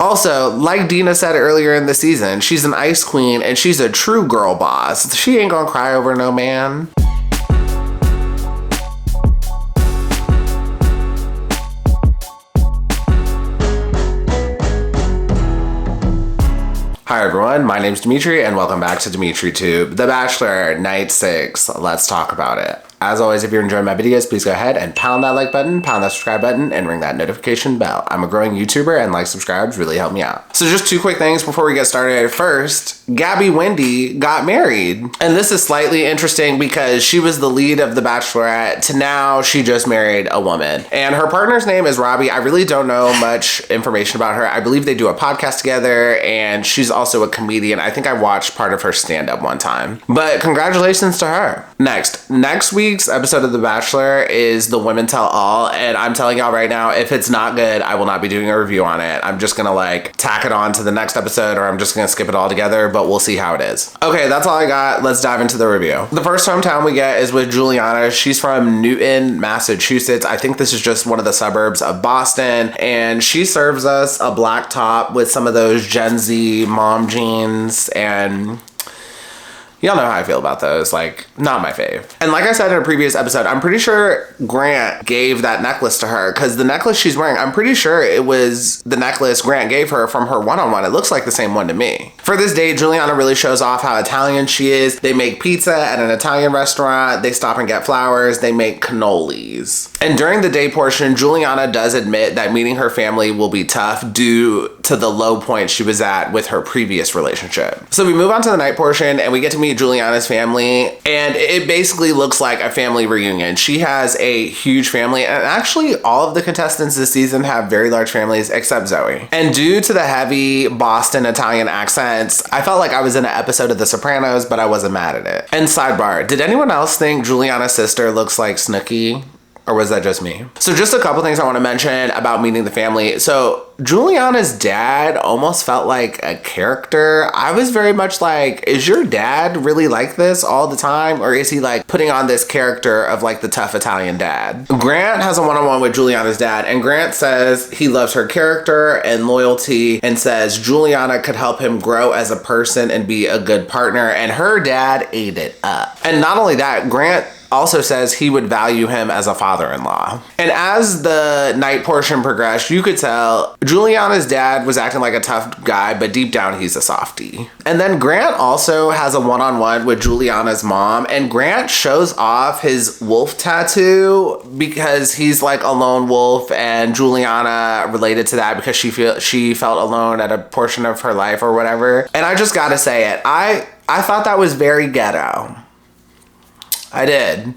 Also, like Dina said earlier in the season, she's an ice queen and she's a true girl boss. She ain't gonna cry over no man. Hi everyone, my name's Dimitri and welcome back to DimitriTube. The Bachelor, Night 6. Let's talk about it. As always, if you're enjoying my videos, please go ahead and pound that like button, pound that subscribe button, and ring that notification bell. I'm a growing YouTuber and like subscribes really help me out. So just two quick things before we get started. First, Gabby Wendy got married. And this is slightly interesting because she was the lead of The Bachelorette to now she just married a woman. And her partner's name is Robbie. I really don't know much information about her. I believe they do a podcast together and she's also a comedian. I think I watched part of her stand-up one time. But congratulations to her. Next week's episode of The Bachelor is the Women Tell All, and I'm telling y'all right now, if it's not good, I will not be doing a review on it. I'm just gonna like tack it on to the next episode, or I'm just gonna skip it all together, but we'll see how it is. Okay, that's all I got. Let's dive into the review. The first hometown we get is with Juliana. She's from Newton, Massachusetts. I think this is just one of the suburbs of Boston, and she serves us a black top with some of those Gen Z mom jeans, and y'all know how I feel about those, like, not my fave. And like I said in a previous episode, I'm pretty sure Grant gave that necklace to her because the necklace she's wearing, I'm pretty sure it was the necklace Grant gave her from her one-on-one. It looks like the same one to me. For this date, Juliana really shows off how Italian she is. They make pizza at an Italian restaurant. They stop and get flowers. They make cannolis. And during the day portion, Juliana does admit that meeting her family will be tough due to the low point she was at with her previous relationship. So we move on to the night portion and we get to meet Juliana's family, and it basically looks like a family reunion. She has a huge family, and actually all of the contestants this season have very large families except Zoey. And due to the heavy Boston Italian accents, I felt like I was in an episode of The Sopranos, but I wasn't mad at it. And sidebar, did anyone else think Juliana's sister looks like Snooki? Or was that just me? So just a couple things I want to mention about meeting the family. So Juliana's dad almost felt like a character. I was very much like, is your dad really like this all the time? Or is he like putting on this character of like the tough Italian dad? Grant has a one-on-one with Juliana's dad, and Grant says he loves her character and loyalty and says Juliana could help him grow as a person and be a good partner, and her dad ate it up. And not only that, Grant also says he would value him as a father-in-law. And as the night portion progressed, you could tell Juliana's dad was acting like a tough guy, but deep down he's a softie. And then Grant also has a one-on-one with Juliana's mom, and Grant shows off his wolf tattoo because he's like a lone wolf, and Juliana related to that because she felt alone at a portion of her life or whatever. And I just gotta say it, I thought that was very ghetto. I did.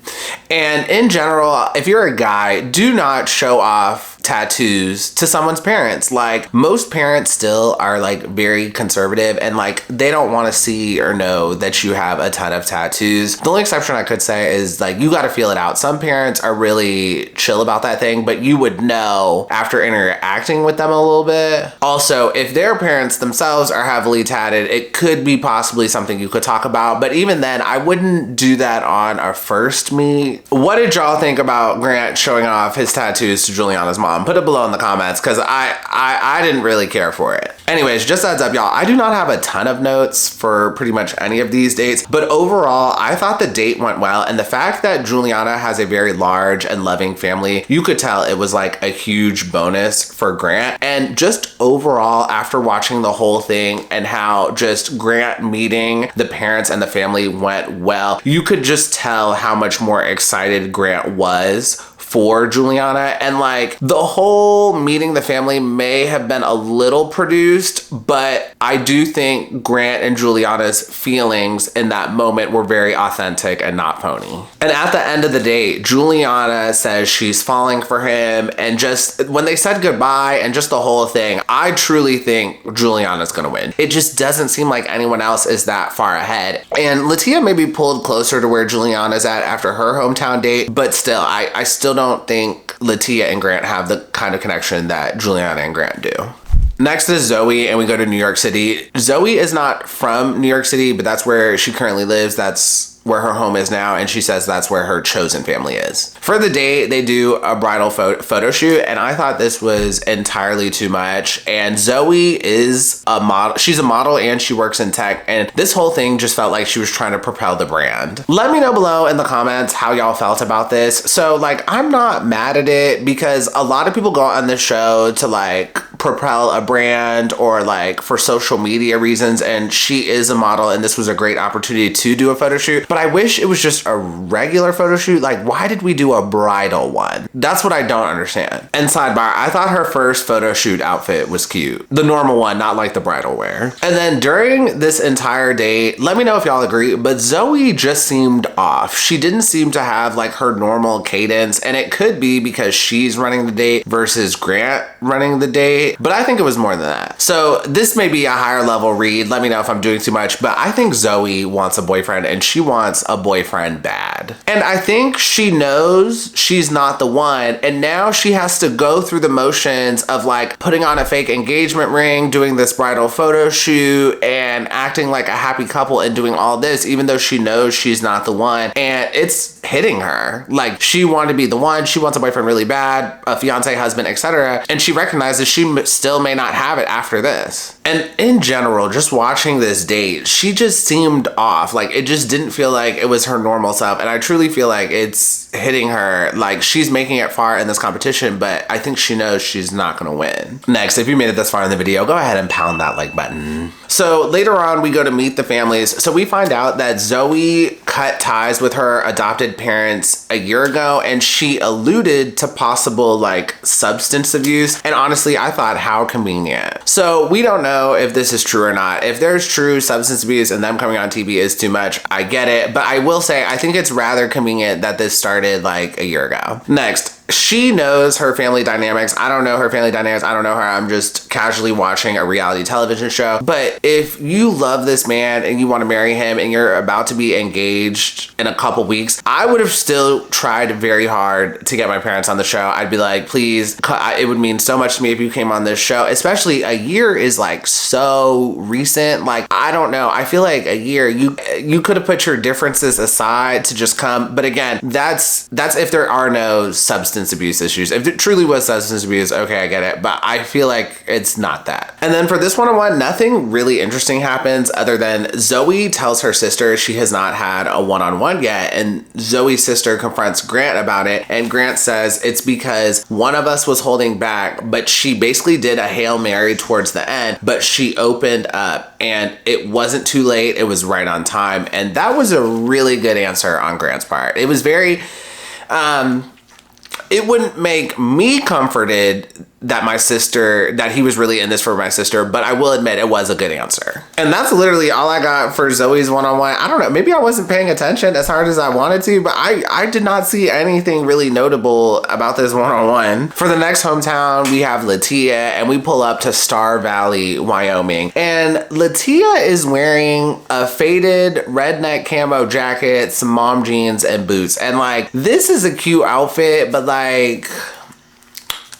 And in general, if you're a guy, do not show off tattoos to someone's parents. Like, most parents still are like very conservative and like they don't want to see or know that you have a ton of tattoos. The only exception I could say is like you got to feel it out. Some parents are really chill about that thing, but you would know after interacting with them a little bit. Also, if their parents themselves are heavily tatted, it could be possibly something you could talk about, but even then I wouldn't do that on a first meet. What did y'all think about Grant showing off his tattoos to Juliana's mom? Put it below in the comments because I didn't really care for it. Anyways, just a heads up, y'all, I do not have a ton of notes for pretty much any of these dates, but overall, I thought the date went well, and the fact that Juliana has a very large and loving family, you could tell it was like a huge bonus for Grant. And just overall, after watching the whole thing and how just Grant meeting the parents and the family went well, you could just tell how much more excited Grant was for Juliana. And like the whole meeting the family may have been a little produced, but I do think Grant and Juliana's feelings in that moment were very authentic and not phony. And at the end of the day, Juliana says she's falling for him, and just when they said goodbye and just the whole thing, I truly think Juliana's gonna win. It just doesn't seem like anyone else is that far ahead. And Litia may be pulled closer to where Juliana's at after her hometown date, but still, I still don't think Litia and Grant have the kind of connection that Juliana and Grant do. Next is Zoey, and we go to New York City. Zoey is not from New York City, but that's where she currently lives. That's where her home is now, and she says that's where her chosen family is. For the date, they do a bridal photo shoot, and I thought this was entirely too much. And Zoey is a model. She's a model and she works in tech, and this whole thing just felt like she was trying to propel the brand. Let me know below in the comments how y'all felt about this. So like, I'm not mad at it because a lot of people go on this show to like propel a brand or like for social media reasons, and she is a model and this was a great opportunity to do a photo shoot. But I wish it was just a regular photo shoot. Like, why did we do a bridal one? That's what I don't understand. And sidebar, I thought her first photo shoot outfit was cute. The normal one, not like the bridal wear. And then during this entire date, let me know if y'all agree, but Zoey just seemed off. She didn't seem to have like her normal cadence, and it could be because she's running the date versus Grant running the date, but I think it was more than that. So this may be a higher level read. Let me know if I'm doing too much, but I think Zoey wants a boyfriend, and she wants a boyfriend bad. And I think she knows she's not the one, and now she has to go through the motions of like putting on a fake engagement ring, doing this bridal photo shoot, and acting like a happy couple and doing all this, even though she knows she's not the one. And it's hitting her. Like, she wanted to be the one. She wants a boyfriend really bad, a fiance, husband, etc. And she recognizes she still may not have it after this. And in general, just watching this date, she just seemed off. Like, it just didn't feel like it was her normal self. And I truly feel like it's hitting her. Like, she's making it far in this competition, but I think she knows she's not gonna win. Next, if you made it this far in the video, go ahead and pound that like button. So later on, we go to meet the families. So we find out that Zoey cut ties with her adopted parents a year ago, and she alluded to possible like substance abuse. And honestly, I thought, how convenient. So we don't know if this is true or not. If there's true substance abuse and them coming on TV is too much, I get it. But I will say, I think it's rather convenient that this started like a year ago. Next, she knows her family dynamics. I don't know her family dynamics. I don't know her. I'm just casually watching a reality television show. But if you love this man and you want to marry him and you're about to be engaged in a couple weeks, I would have still tried very hard to get my parents on the show. I'd be like, please, it would mean so much to me if you came on this show. Especially a year is like so recent. Like, I don't know. I feel like a year, you could have put your differences aside to just come. But again, that's if there are no substance abuse issues. If it truly was substance abuse, okay, I get it, but I feel like it's not that. And then for this one-on-one, nothing really interesting happens other than Zoey tells her sister she has not had a one-on-one yet, and Zoey's sister confronts Grant about it, and Grant says it's because one of us was holding back, but she basically did a Hail Mary towards the end, but she opened up and it wasn't too late, it was right on time. And that was a really good answer on Grant's part. It was very it wouldn't make me comforted that he was really in this for my sister, but I will admit it was a good answer. And that's literally all I got for Zoey's one-on-one. I don't know, maybe I wasn't paying attention as hard as I wanted to, but I did not see anything really notable about this one-on-one. For the next hometown, we have Litia, and we pull up to Star Valley, Wyoming. And Litia is wearing a faded redneck camo jacket, some mom jeans, and boots. And like, this is a cute outfit, but like,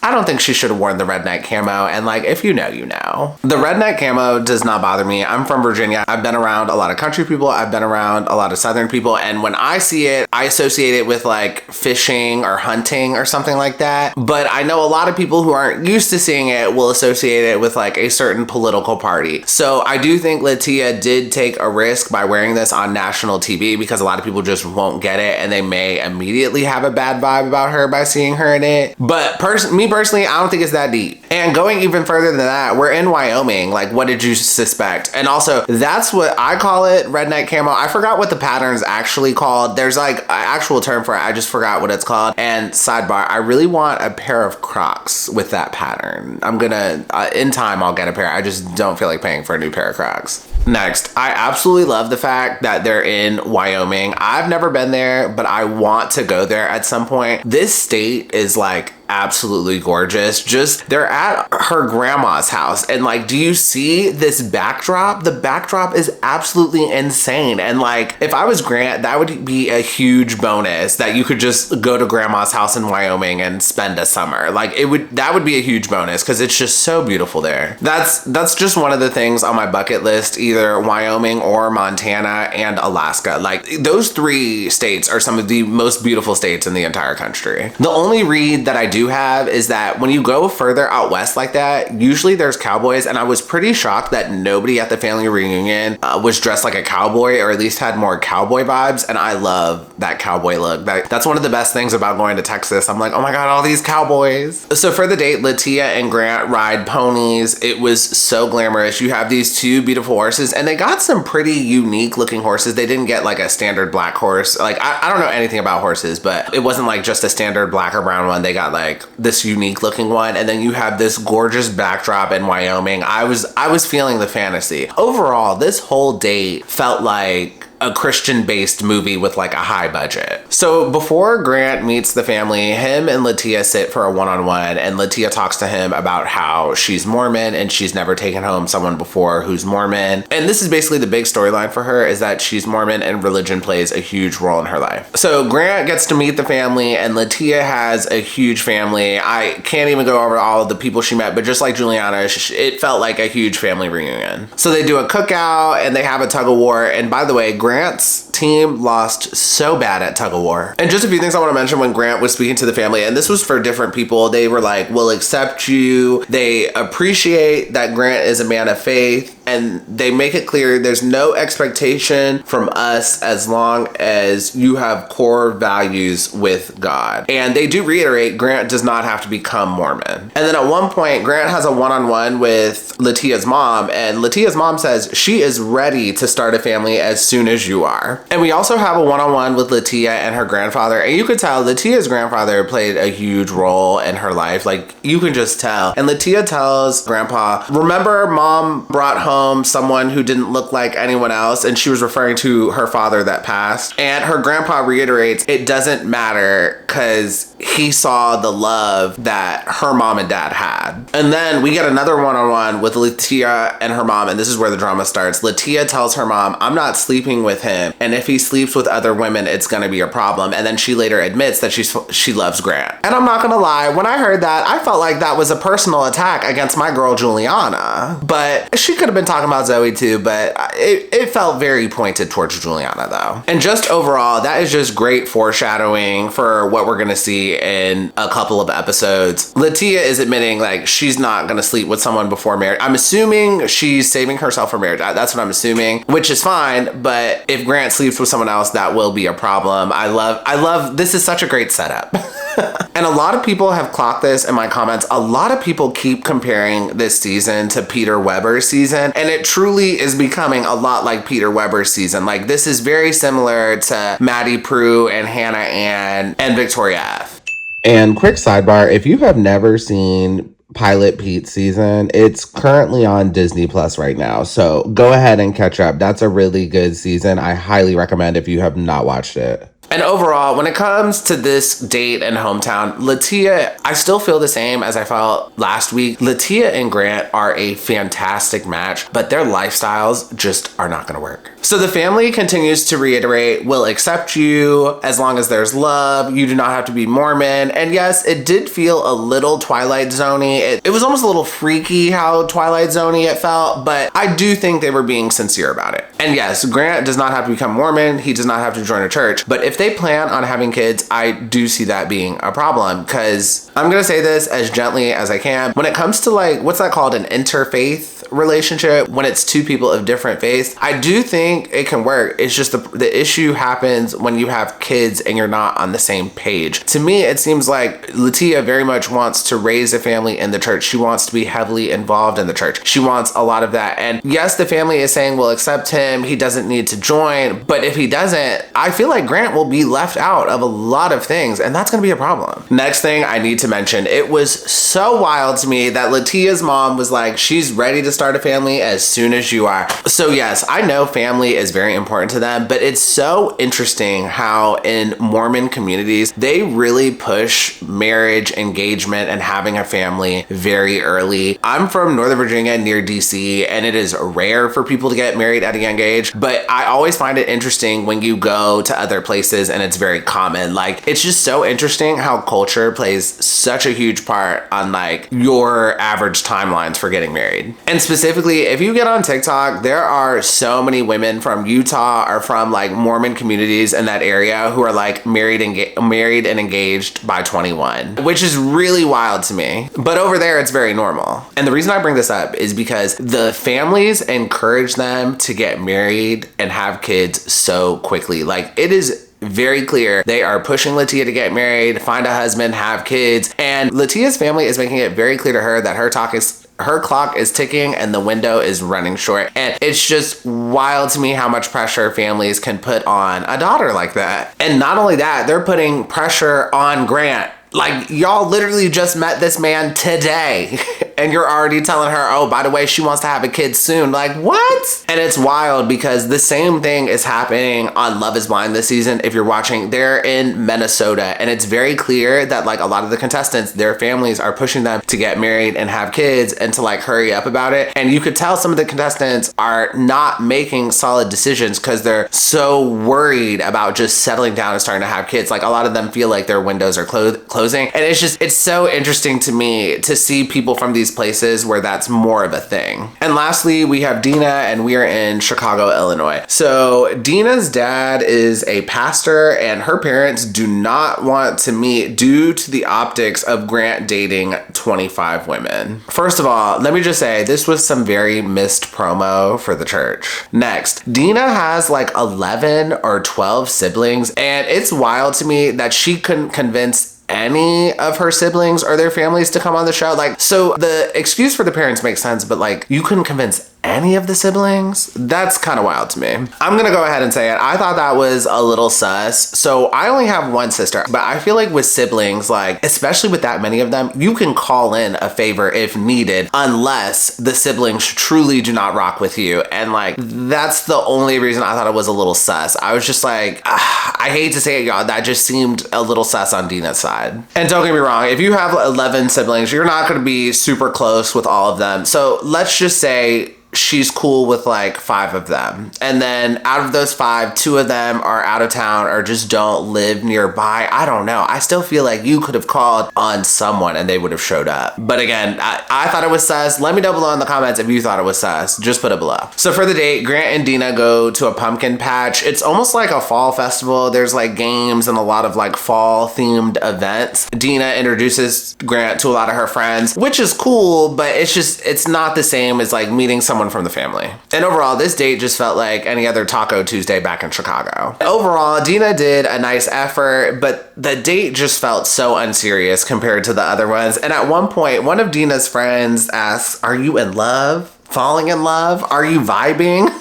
I don't think she should have worn the redneck camo, and like, if you know, you know. The redneck camo does not bother me. I'm from Virginia. I've been around a lot of country people. I've been around a lot of Southern people, and when I see it, I associate it with like fishing or hunting or something like that. But I know a lot of people who aren't used to seeing it will associate it with like a certain political party. So I do think Litia did take a risk by wearing this on national TV, because a lot of people just won't get it, and they may immediately have a bad vibe about her by seeing her in it. But me personally, I don't think it's that deep. And going even further than that, we're in Wyoming. Like, what did you suspect? And also, that's what I call it, redneck camo. I forgot what the pattern's actually called. There's like an actual term for it. I just forgot what it's called. And sidebar, I really want a pair of Crocs with that pattern. I'm gonna, in time, I'll get a pair. I just don't feel like paying for a new pair of Crocs. Next, I absolutely love the fact that they're in Wyoming. I've never been there, but I want to go there at some point. This state is like absolutely gorgeous. Just, they're at her grandma's house. And like, do you see this backdrop? The backdrop is absolutely insane. And like, if I was Grant, that would be a huge bonus that you could just go to grandma's house in Wyoming and spend a summer. Like, that would be a huge bonus because it's just so beautiful there. That's just one of the things on my bucket list, either Wyoming or Montana and Alaska. Like, those 3 states are some of the most beautiful states in the entire country. The only read that I do have is that when you go further out west like that, usually there's cowboys, and I was pretty shocked that nobody at the family reunion was dressed like a cowboy, or at least had more cowboy vibes, and I love that cowboy look. That's one of the best things about going to Texas. I'm like, oh my god, all these cowboys. So for the date, Litia and Grant ride ponies. It was so glamorous. You have these 2 beautiful horses, and they got some pretty unique looking horses. They didn't get like a standard black horse. Like, I don't know anything about horses, but it wasn't like just a standard black or brown one. They got like this unique looking one, and then you have this gorgeous backdrop in Wyoming. I was feeling the fantasy. Overall, this whole date felt like a Christian-based movie with like a high budget. So before Grant meets the family, him and Litia sit for a one-on-one, and Litia talks to him about how she's Mormon and she's never taken home someone before who's Mormon. And this is basically the big storyline for her, is that she's Mormon and religion plays a huge role in her life. So Grant gets to meet the family, and Litia has a huge family. I can't even go over all of the people she met, but just like Juliana, it felt like a huge family reunion. So they do a cookout and they have a tug of war. And by the way, Grant's team lost so bad at tug of war. And just a few things I want to mention when Grant was speaking to the family, and this was for different people. They were like, we'll accept you. They appreciate that Grant is a man of faith, and they make it clear there's no expectation from us as long as you have core values with God. And they do reiterate Grant does not have to become Mormon. And then at one point, Grant has a one-on-one with Litia's mom, and Litia's mom says she is ready to start a family as soon as you are. And we also have a one-on-one with Litia and her grandfather, and you could tell Litia's grandfather played a huge role in her life. Like, you can just tell. And Litia tells Grandpa, remember mom brought home someone who didn't look like anyone else, and she was referring to her father that passed. And her grandpa reiterates it doesn't matter because he saw the love that her mom and dad had. And then we get another one-on-one with Litia and her mom, and this is where the drama starts. Litia tells her mom, I'm not sleeping with him, and if he sleeps with other women, it's gonna be a problem. And then she later admits that she loves Grant. And I'm not gonna lie, when I heard that, I felt like that was a personal attack against my girl Juliana. But she could have been talking about Zoey too, but it felt very pointed towards Juliana though. And just overall, that is just great foreshadowing for what we're gonna see in a couple of episodes. Litia is admitting like she's not gonna sleep with someone before marriage. I'm assuming she's saving herself for marriage. That's what I'm assuming, which is fine. But if Grant sleeps with someone else, that will be a problem. I love, this is such a great setup. And a lot of people have clocked this in my comments. A lot of people keep comparing this season to Peter Weber's season, and it truly is becoming a lot like Peter Weber's season. Like, this is very similar to Maddie Prue and Hannah Ann and Victoria F. And quick sidebar, if you have never seen Pilot Pete's season, it's currently on Disney Plus right now, so go ahead and catch up. That's a really good season. I highly recommend if you have not watched it. And overall, when it comes to this date and hometown, Litia, I still feel the same as I felt last week. Litia and Grant are a fantastic match, but their lifestyles just are not going to work. So the family continues to reiterate, we'll accept you as long as there's love. You do not have to be Mormon. And yes, it did feel a little Twilight Zone-y. It was almost a little freaky how Twilight Zone-y it felt, but I do think they were being sincere about it. And yes, Grant does not have to become Mormon. He does not have to join a church. But if they plan on having kids, I do see that being a problem, because I'm going to say this as gently as I can. When it comes to like, what's that called? An interfaith relationship, when it's two people of different faiths, I do think it can work. It's just the issue happens when you have kids and you're not on the same page. To me, it seems like Litia very much wants to raise a family in the church. She wants to be heavily involved in the church. She wants a lot of that. And yes, the family is saying we'll accept him. He doesn't need to join. But if he doesn't, I feel like Grant will be left out of a lot of things, and that's going to be a problem. Next thing I need to mention, it was so wild to me that Litia's mom was like, she's ready to start a family as soon as you are. So yes, I know family is very important to them, but it's so interesting how in Mormon communities, they really push marriage, engagement, and having a family very early. I'm from Northern Virginia near DC, and it is rare for people to get married at a young age, but I always find it interesting when you go to other places and it's very common. Like, it's just so interesting how culture plays such a huge part on like your average timelines for getting married. And specifically, if you get on TikTok, there are so many women from Utah or from like Mormon communities in that area who are like married and engaged by 21, which is really wild to me. But over there, it's very normal. And the reason I bring this up is because the families encourage them to get married and have kids so quickly. Like, it is very clear they are pushing Litia to get married, find a husband, have kids. And Litia's family is making it very clear to her that her clock is ticking and the window is running short. And it's just wild to me how much pressure families can put on a daughter like that. And not only that, they're putting pressure on Grant. Like, y'all literally just met this man today and you're already telling her, oh, by the way, she wants to have a kid soon. Like, what? And it's wild because the same thing is happening on Love is Blind this season. If you're watching, they're in Minnesota, and it's very clear that like a lot of the contestants, their families are pushing them to get married and have kids and to like hurry up about it. And you could tell some of the contestants are not making solid decisions because they're so worried about just settling down and starting to have kids. Like, a lot of them feel like their windows are closing. And it's so interesting to me to see people from these places where that's more of a thing. And lastly, we have Dina, and we are in Chicago, Illinois. So Dina's dad is a pastor, and her parents do not want to meet due to the optics of Grant dating 25 women. First of all, let me just say, this was some very missed promo for the church. Next, Dina has like 11 or 12 siblings, and it's wild to me that she couldn't convince any of her siblings or their families to come on the show. Like, so the excuse for the parents makes sense, but like, you couldn't convince any of the siblings? That's kind of wild to me. I'm gonna go ahead and say it. I thought that was a little sus. So I only have one sister, but I feel like with siblings, like, especially with that many of them, you can call in a favor if needed, unless the siblings truly do not rock with you. And like, that's the only reason I thought it was a little sus. I was just like, I hate to say it, y'all, that just seemed a little sus on Dina's side. And don't get me wrong, if you have 11 siblings, you're not gonna be super close with all of them. So let's just say she's cool with like 5 of them. And then out of those 5, 2 of them are out of town or just don't live nearby. I don't know. I still feel like you could have called on someone and they would have showed up. But again, I thought it was sus. Let me know below in the comments if you thought it was sus. Just put it below. So for the date, Grant and Dina go to a pumpkin patch. It's almost like a fall festival. There's like games and a lot of like fall themed events. Dina introduces Grant to a lot of her friends, which is cool, but it's not the same as like meeting someone from the family. And overall, this date just felt like any other Taco Tuesday back in Chicago. Overall, Dina did a nice effort, but the date just felt so unserious compared to the other ones. And at one point, one of Dina's friends asks, "Are you in love? Falling in love? Are you vibing?"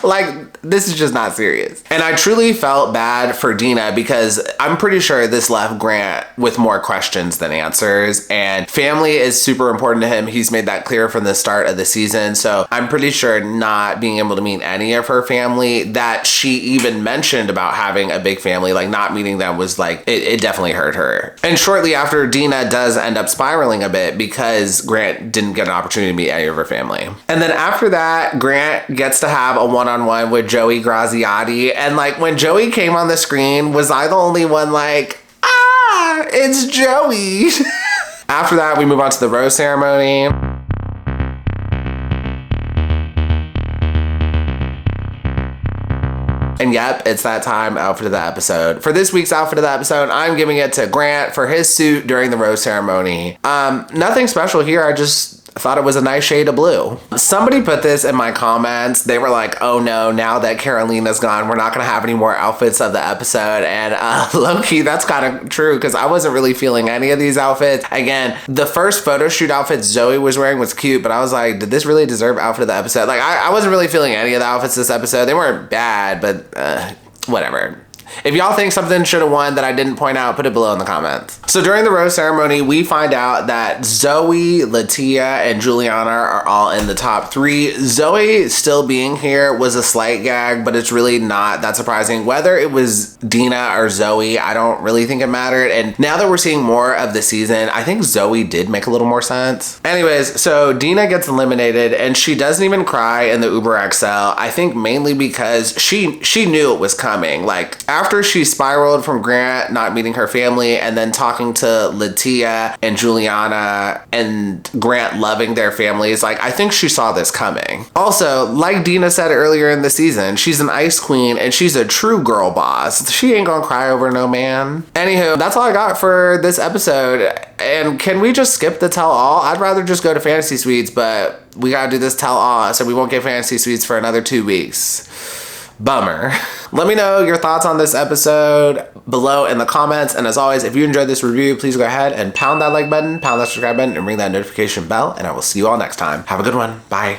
Like, this is just not serious. And I truly felt bad for Dina because I'm pretty sure this left Grant with more questions than answers, and family is super important to him. He's made that clear from the start of the season. So I'm pretty sure not being able to meet any of her family that she even mentioned about having a big family, like not meeting them was like, it definitely hurt her. And shortly after, Dina does end up spiraling a bit because Grant didn't get an opportunity to meet any of her family. And then after that, Grant gets to have a one-on-one with Joey Graziati. And like, when Joey came on the screen, was I the only one like, it's Joey? After that, we move on to the rose ceremony. And yep, it's that time, outfit of the episode. For this week's outfit of the episode, I'm giving it to Grant for his suit during the rose ceremony. Nothing special here. I just thought it was a nice shade of blue. Somebody put this in my comments. They were like, oh no, now that Carolina's gone, we're not gonna have any more outfits of the episode. And low-key, that's kind of true because I wasn't really feeling any of these outfits. Again, the first photo shoot outfit Zoey was wearing was cute, but I was like, did this really deserve outfit of the episode? Like, I wasn't really feeling any of the outfits this episode. They weren't bad, but whatever. If y'all think something should have won that I didn't point out, put it below in the comments. So during the rose ceremony, we find out that Zoey, Litia, and Juliana are all in the top 3. Zoey still being here was a slight gag, but it's really not that surprising. Whether it was Dina or Zoey, I don't really think it mattered. And now that we're seeing more of the season, I think Zoey did make a little more sense. Anyways, so Dina gets eliminated and she doesn't even cry in the Uber XL. I think mainly because she knew it was coming. Like, after she spiraled from Grant not meeting her family and then talking to Litia and Juliana and Grant loving their families, like, I think she saw this coming. Also, like Dina said earlier in the season, she's an ice queen and she's a true girl boss. She ain't gonna cry over no man. Anywho, that's all I got for this episode. And can we just skip the tell all? I'd rather just go to Fantasy Suites, but we gotta do this tell all, so we won't get Fantasy Suites for another 2 weeks. Bummer. Let me know your thoughts on this episode below in the comments. And as always, if you enjoyed this review, please go ahead and pound that like button, pound that subscribe button, and ring that notification bell. And I will see you all next time. Have a good one. Bye.